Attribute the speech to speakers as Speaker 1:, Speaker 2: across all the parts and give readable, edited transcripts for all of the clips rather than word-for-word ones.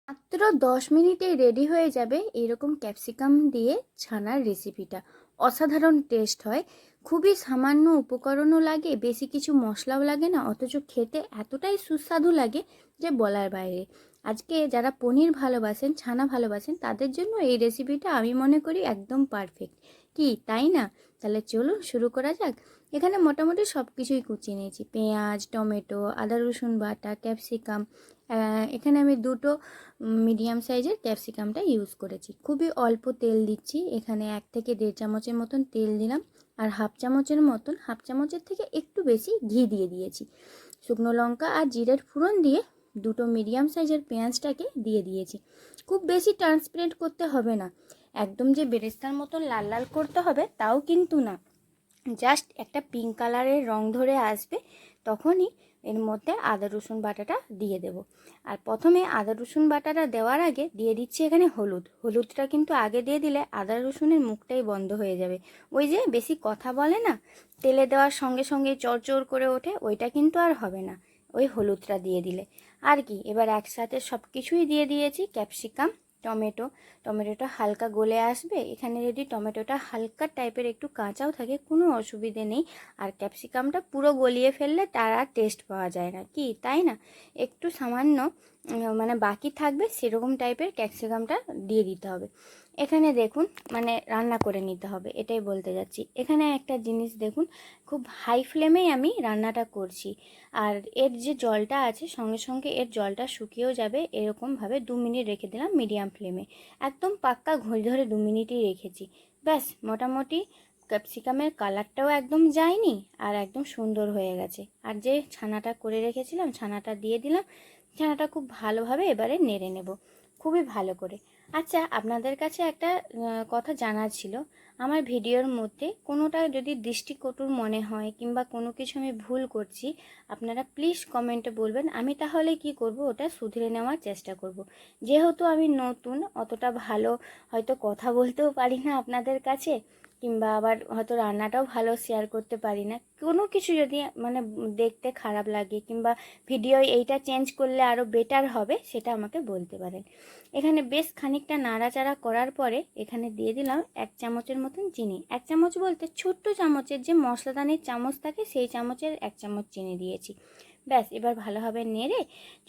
Speaker 1: মাত্র 10 মিনিটেই রেডি হয়ে যাবে এরকম ক্যাপসিকাম দিয়ে ছানার রেসিপিটা। অসাধারণ টেস্ট হয়, খুবই সামান্য উপকরণও লাগে, বেশি কিছু মশলাও লাগে না, অথচ খেতে এতটাই সুস্বাদু লাগে যে বলার বাইরে। আজকে যারা পনির ভালোবাসেন, ছানা ভালোবাসেন, তাদের জন্য এই রেসিপিটা আমি মনে করি একদম পারফেক্ট। কি তাই না? তাহলে চলুন শুরু করা যাক। এখানে মোটামুটি সব কিছুই কুচিয়ে নিয়েছি, পেঁয়াজ, টমেটো, আদা রসুন বাটা, ক্যাপসিকাম। এখানে আমি দুটো মিডিয়াম সাইজের ক্যাপসিকামটা ইউজ করেছি। খুবই অল্প তেল দিচ্ছি, এখানে 1 থেকে 1.5 চামচের মতন তেল দিলাম, আর হাফ চামচের থেকে একটু বেশি ঘি দিয়ে দিয়েছি। শুকনো লঙ্কা আর জিরের ফোড়ন দিয়ে দুটো মিডিয়াম সাইজের পেঁয়াজটাকে দিয়ে দিয়েছি। খুব বেশি ট্রান্সপারেন্ট করতে হবে না, একদম যে বেরেস্তার মতন লাল লাল করতে হবে তাও কিন্তু না, জাস্ট একটা পিঙ্ক কালারের রং ধরে আসবে তখনই এর মধ্যে আদা রসুন বাটাটা দিয়ে দেব। আর প্রথমে আদা রসুন বাটাটা দেওয়ার আগে দিয়ে দিচ্ছি এখানে হলুদটা কিন্তু আগে দিয়ে দিলে আদা রসুনের মুখটাই বন্ধ হয়ে যাবে। ওই যে বেশি কথা বলে না, তেলে দেওয়ার সঙ্গে সঙ্গে চড়চড় করে ওঠে, ওইটা কিন্তু আর হবে না ওই হলুদটা দিয়ে দিলে। আর কি, এবার একসাথে সব কিছুই দিয়ে দিয়েছি, ক্যাপসিকাম, টমেটোটা হালকা গলে আসবে। এখানে যদি টমেটোটা হালকা টাইপের একটু কাঁচাও থাকে কোনো অসুবিধে নেই, আর ক্যাপসিকামটা পুরো গলিয়ে ফেললে তার আর টেস্ট পাওয়া যায় না, কি তাই না? একটু সামান্য মানে বাকি থাকবে সেরকম টাইপের ক্যাপসিকামটা দিয়ে দিতে হবে। এখানে দেখুন, মানে রান্না করে নিতে হবে, এটাই বলতে যাচ্ছি। এখানে একটা জিনিস দেখুন, খুব হাই ফ্লেমেই আমি রান্নাটা করছি, আর এর যে জলটা আছে সঙ্গে সঙ্গে এর জলটা শুকিয়েও যাবে। এরকমভাবে 2 মিনিট রেখে দিলাম মিডিয়াম ফ্লেমে, একদম পাক্কা ঘড়ি ধরে 2 মিনিটই রেখেছি। ব্যাস, মোটামুটি ক্যাপসিকামের কালারটাও একদম যায়নি আর একদম সুন্দর হয়ে গেছে। আর যে ছানাটা করে রেখেছিলাম ছানাটা দিয়ে দিলাম, ছানাটা খুব ভালোভাবে এবারে নেড়ে নেব, খুবই ভালো করে। আচ্ছা, আপনাদের কাছে একটা কথা জানার ছিল, আমার ভিডিওর মধ্যে কোনোটা যদি দৃষ্টিকটুর মনে হয় কিংবা কোনো কিছু আমি ভুল করছি, আপনারা প্লিজ কমেন্টে বলবেন, আমি তাহলে কি করব ওটা শুধরে নেওয়ার চেষ্টা করব। যেহেতু আমি নতুন, অতটা ভালো হয়তো কথা বলতেও পারি না আপনাদের কাছে, কিংবা আবার হয়তো রান্নাটাও ভালো শেয়ার করতে পারি না। কোনো কিছু যদি মানে দেখতে খারাপ লাগে কিংবা ভিডিও এইটা চেঞ্জ করলে আরও বেটার হবে, সেটা আমাকে বলতে পারেন। এখানে বেশ খানিকটা নাড়াচাড়া করার পরে এখানে দিয়ে দিলাম 1 চামচের মতন চিনি। 1 চামচ বলতে ছোট্ট চামচের যে মশলাদানির চামচ থাকে সেই চামচের 1 চামচ চিনি দিয়েছি। ব্যাস, এবার ভালোভাবে নেড়ে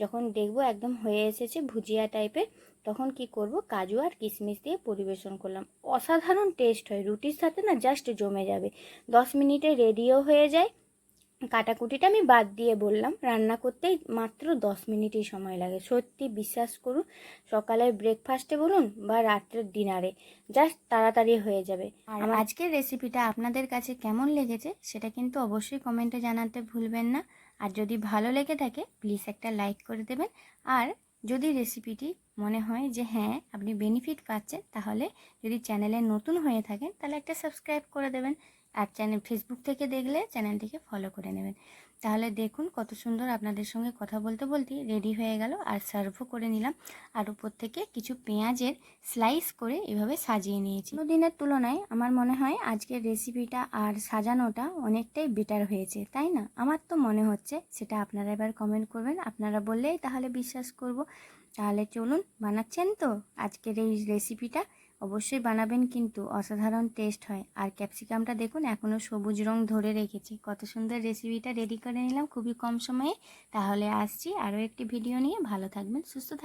Speaker 1: যখন দেখবো একদম হয়ে এসেছে ভুজিয়া টাইপের, তখন কি করব, কাজু আর কিশমিশ দিয়ে পরিবেশন করলাম। অসাধারণ টেস্ট হয়, রুটির সাথে না জাস্ট জমে যাবে। 10 মিনিটে রেডিও হয়ে যায়। কাটাকুটিটা আমি বাদ দিয়ে বললাম, রান্না করতেই মাত্র 10 মিনিটই সময় লাগে। সত্যি বিশ্বাস করুন, সকালের ব্রেকফাস্টে বলুন বা রাত্রের ডিনারে, জাস্ট তাড়াতাড়ি হয়ে যাবে। আর আজকের রেসিপিটা আপনাদের কাছে কেমন লেগেছে সেটা কিন্তু অবশ্যই কমেন্টে জানাতে ভুলবেন না। আর যদি ভালো লেগে থাকে প্লিজ একটা লাইক করে দেবেন। আর যদি রেসিপিটি মনে হয় যে হ্যাঁ আপনি বেনিফিট পাচ্ছেন, তাহলে যদি চ্যানেলে নতুন হয়ে থাকেন তাহলে একটা সাবস্ক্রাইব করে দেবেন। আর ফেসবুক থেকে দেখলে চ্যানেলটিকে ফলো করে নেবেন। তাহলে দেখুন কত সুন্দর আপনাদের সঙ্গে কথা বলতে বলতেই রেডি হয়ে গেল। আর সার্ভও করে নিলাম, আর উপর থেকে কিছু পেঁয়াজের স্লাইস করে এভাবে সাজিয়ে নিয়েছি। দিনের তুলনায় আমার মনে হয় আজকের রেসিপিটা আর সাজানোটা অনেকটাই বেটার হয়েছে, তাই না? আমার তো মনে হচ্ছে, সেটা আপনারা এবার কমেন্ট করবেন, আপনারা বললেই তাহলে বিশ্বাস করব। তাহলে চলুন, বানাচ্ছেন তো আজকের এই রেসিপিটা? অবশ্যই বানাবেন, কিন্তু অসাধারণ টেস্ট হয়। আর ক্যাপসিকামটা দেখুন এখনও সবুজ রং ধরে রেখেছি। কত সুন্দর রেসিপিটা রেডি করে নিলাম খুবই কম সময়ে। তাহলে আসছি আরও একটি ভিডিও নিয়ে। ভালো থাকবেন, সুস্থ থাকবেন।